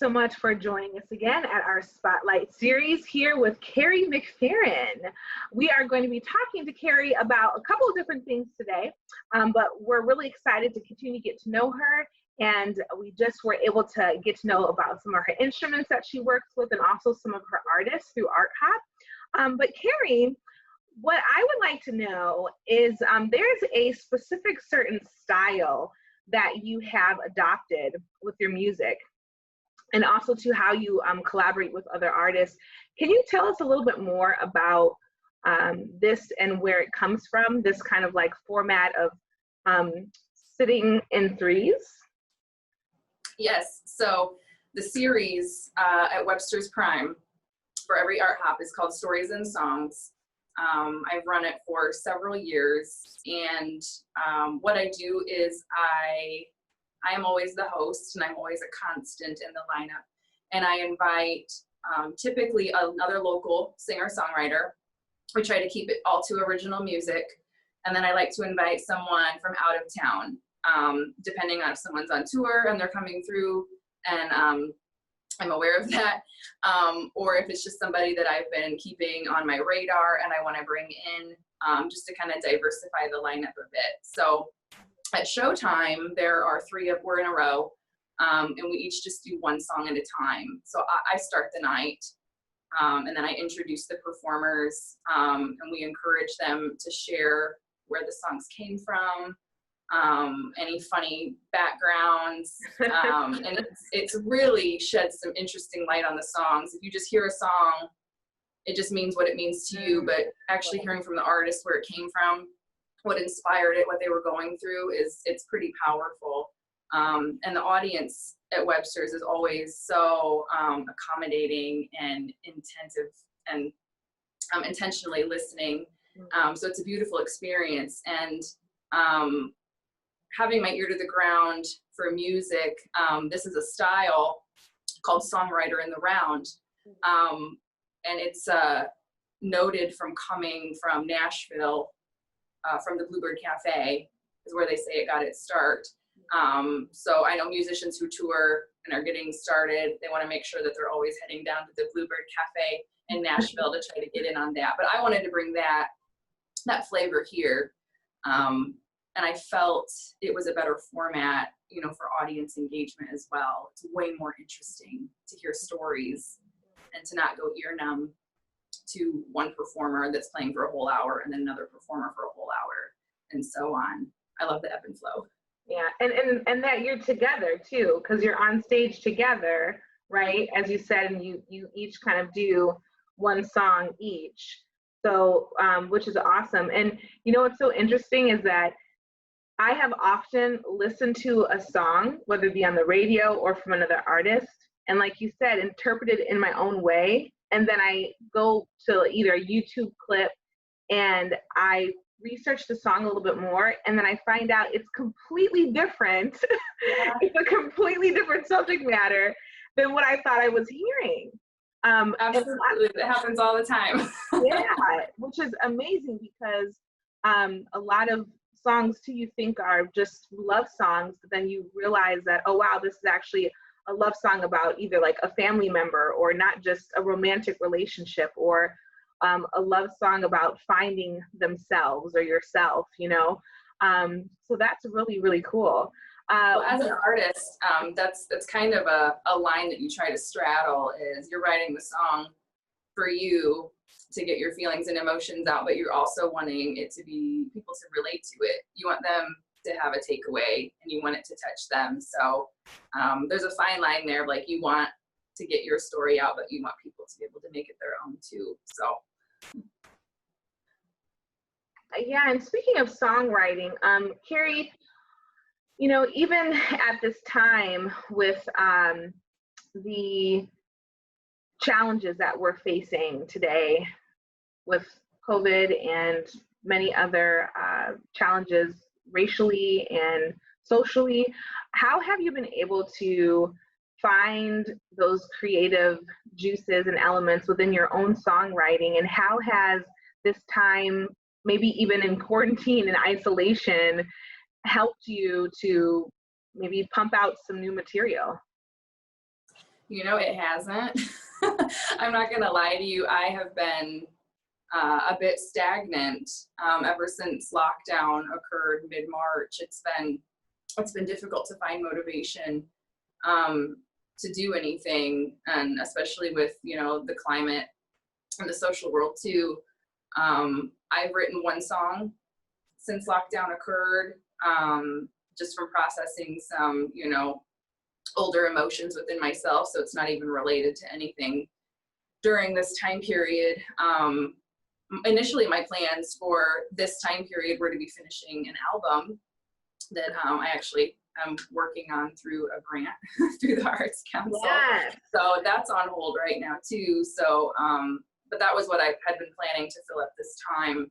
so much for joining us again at our Spotlight series here with Carrie McFerrin. We are going to be talking to Carrie about a couple of different things today, but we're really excited to continue to get to know her. And we just were able to get to know about some of her instruments that she works with and also some of her artists through Art Hop. But Carrie, what I would like to know is there's a specific certain style that you have adopted with your music, and also to how you collaborate with other artists. Can you tell us a little bit more about this and where it comes from, this kind of like format of sitting in threes? Yes, so the series at Webster's Prime for every Art Hop is called Stories and Songs. I've run it for several years, and what I do is I am always the host, and I'm always a constant in the lineup, and I invite typically another local singer-songwriter. We try to keep it all to original music, and then I like to invite someone from out of town, depending on if someone's on tour and they're coming through, and I'm aware of that, or if it's just somebody that I've been keeping on my radar and I want to bring in just to kind of diversify the lineup a bit. So at showtime, we're in a row, and we each just do one song at a time. So I start the night, and then I introduce the performers, and we encourage them to share where the songs came from, any funny backgrounds, and it's really sheds some interesting light on the songs. If you just hear a song, it just means what it means to you, but actually hearing from the artist where it came from, what inspired it, what they were going through, it's pretty powerful. And the audience at Webster's is always so accommodating and attentive and intentionally listening. So it's a beautiful experience. And having my ear to the ground for music, this is a style called Songwriter in the Round. And it's noted from coming from Nashville, from the Bluebird Cafe is where they say it got its start. So I know musicians who tour and are getting started, they want to make sure that they're always heading down to the Bluebird Cafe in Nashville to try to get in on that. But I wanted to bring that flavor here. And I felt it was a better format, for audience engagement as well. It's way more interesting to hear stories and to not go ear numb to one performer that's playing for a whole hour and then another performer for a whole hour and so on. I love the ebb and flow. Yeah, and that you're together too, because you're on stage together, right? As you said, and you each kind of do one song each. So, which is awesome. And what's so interesting is that I have often listened to a song, whether it be on the radio or from another artist, and like you said, interpret it in my own way. And then I go to either a YouTube clip and I research the song a little bit more, and then I find out it's completely different. Yeah. It's a completely different subject matter than what I thought I was hearing. Absolutely, that happens all the time. Yeah, which is amazing because a lot of songs too you think are just love songs, but then you realize that, oh wow, this is actually a love song about either like a family member or not just a romantic relationship, or a love song about finding themselves or yourself, so that's really, really cool. Well, as an artist, that's kind of a line that you try to straddle, is you're writing the song for you to get your feelings and emotions out, but you're also wanting it to be people to relate to it. You want them to have a takeaway and you want it to touch them. So there's a fine line there, like you want to get your story out, but you want people to be able to make it their own too. So. Yeah, and speaking of songwriting, Carrie, even at this time with the challenges that we're facing today with COVID and many other challenges racially and socially, how have you been able to find those creative juices and elements within your own songwriting, and how has this time, maybe even in quarantine and isolation, helped you to maybe pump out some new material? You know, it hasn't. I'm not going to lie to you. I have been a bit stagnant ever since lockdown occurred mid-March. It's been difficult to find motivation to do anything, and especially with, you know, the climate and the social world too. I've written one song since lockdown occurred, just from processing some, you know, older emotions within myself. So it's not even related to anything during this time period. Initially, my plans for this time period were to be finishing an album that I actually am working on through a grant through the Arts Council. Yes. So that's on hold right now too. So, but that was what I had been planning to fill up this time.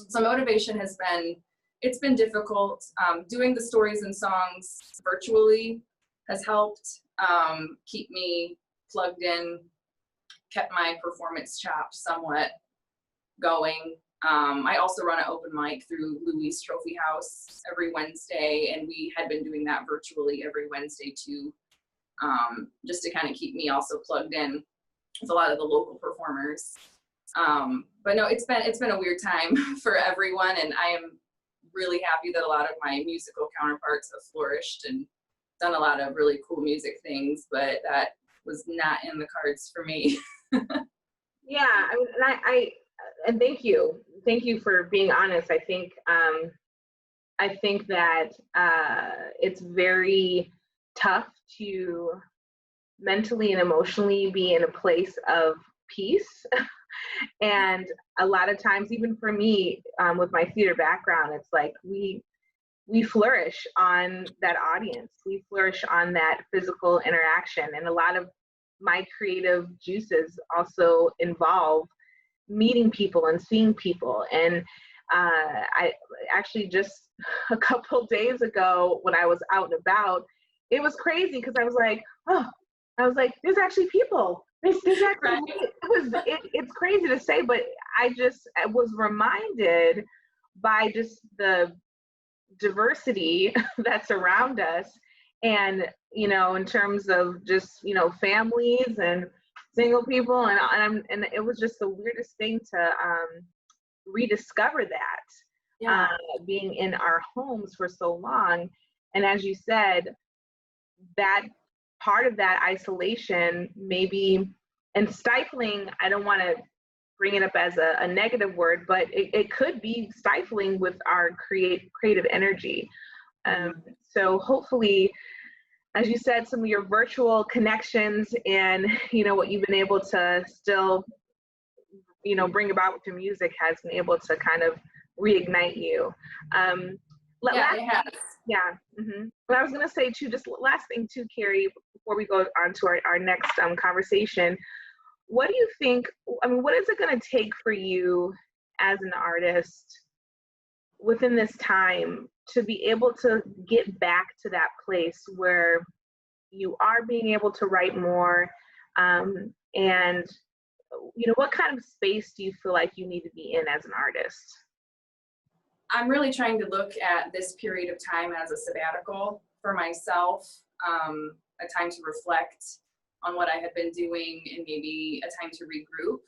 So motivation has been, it's been difficult. Doing the stories and songs virtually has helped keep me plugged in, kept my performance chops somewhat going. I also run an open mic through Louis Trophy House every Wednesday, and we had been doing that virtually every Wednesday too, just to kind of keep me also plugged in with a lot of the local performers. But no, it's been a weird time for everyone, and I am really happy that a lot of my musical counterparts have flourished and done a lot of really cool music things, but that was not in the cards for me. Yeah, I mean, and thank you for being honest. I think that it's very tough to mentally and emotionally be in a place of peace. And a lot of times, even for me, with my theater background, it's like we flourish on that audience. We flourish on that physical interaction. And a lot of my creative juices also involve meeting people and seeing people. And I actually just a couple days ago when I was out and about, it was crazy because I was like, there's actually people. There's actually, it's crazy to say, but I was reminded by just the diversity that's around us. And, you know, in terms of just, you know, families and single people, and it was just the weirdest thing to rediscover that, Yeah. being in our homes for so long. And as you said, that part of that isolation maybe, and stifling, I don't want to bring it up as a negative word, but it could be stifling with our creative energy. So hopefully, as you said, some of your virtual connections and, you know, what you've been able to still, you know, bring about with your music has been able to kind of reignite you. Yeah, it has. Yeah. Mm-hmm. But I was going to say too, just last thing too, Carrie, before we go on to our next conversation, what do you think, I mean, what is it going to take for you as an artist within this time to be able to get back to that place where you are being able to write more, and, you know, what kind of space do you feel like you need to be in as an artist? I'm really trying to look at this period of time as a sabbatical for myself, a time to reflect on what I had been doing and maybe a time to regroup.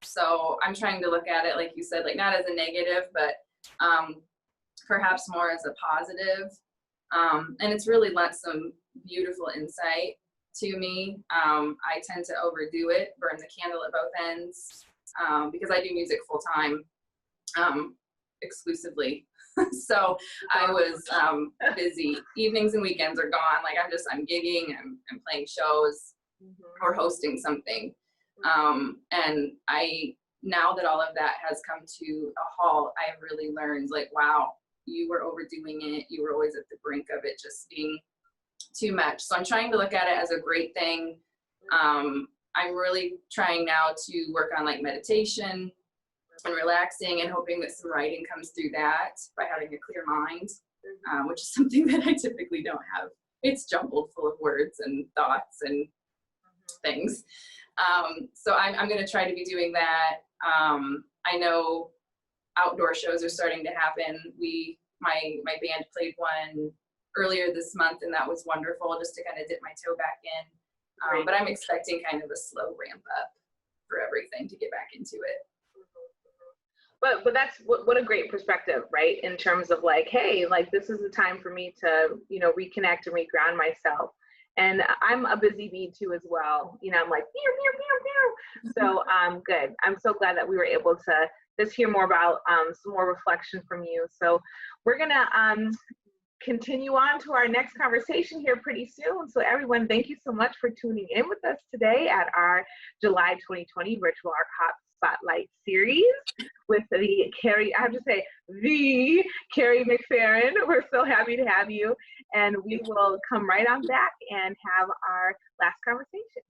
So I'm trying to look at it, like you said, like not as a negative, but perhaps more as a positive. And it's really lent some beautiful insight to me. I tend to overdo it, burn the candle at both ends, because I do music full time, exclusively. So I was busy. Evenings and weekends are gone. Like I'm gigging, I'm playing shows, or hosting something. And now that all of that has come to a halt, I've really learned, like, wow, you were overdoing it. You were always at the brink of it just being too much. So I'm trying to look at it as a great thing. I'm really trying now to work on like meditation and relaxing, and hoping that some writing comes through that by having a clear mind, which is something that I typically don't have. It's jumbled full of words and thoughts and things. So I'm going to try to be doing that. I know outdoor shows are starting to happen. My band played one earlier this month, and that was wonderful, just to kind of dip my toe back in. But I'm expecting kind of a slow ramp up for everything to get back into it. But that's what a great perspective, right? In terms of like, hey, like this is the time for me to, you know, reconnect and reground myself. And I'm a busy bee too as well. You know, I'm like, meow, meow, meow, meow. So good. I'm so glad that we were able to just hear more about some more reflection from you. So we're gonna continue on to our next conversation here pretty soon. So everyone, thank you so much for tuning in with us today at our July 2020 Virtual Art Hop Spotlight series with the Carrie, I have to say, the Carrie McFerrin. We're so happy to have you. And we will come right on back and have our last conversation.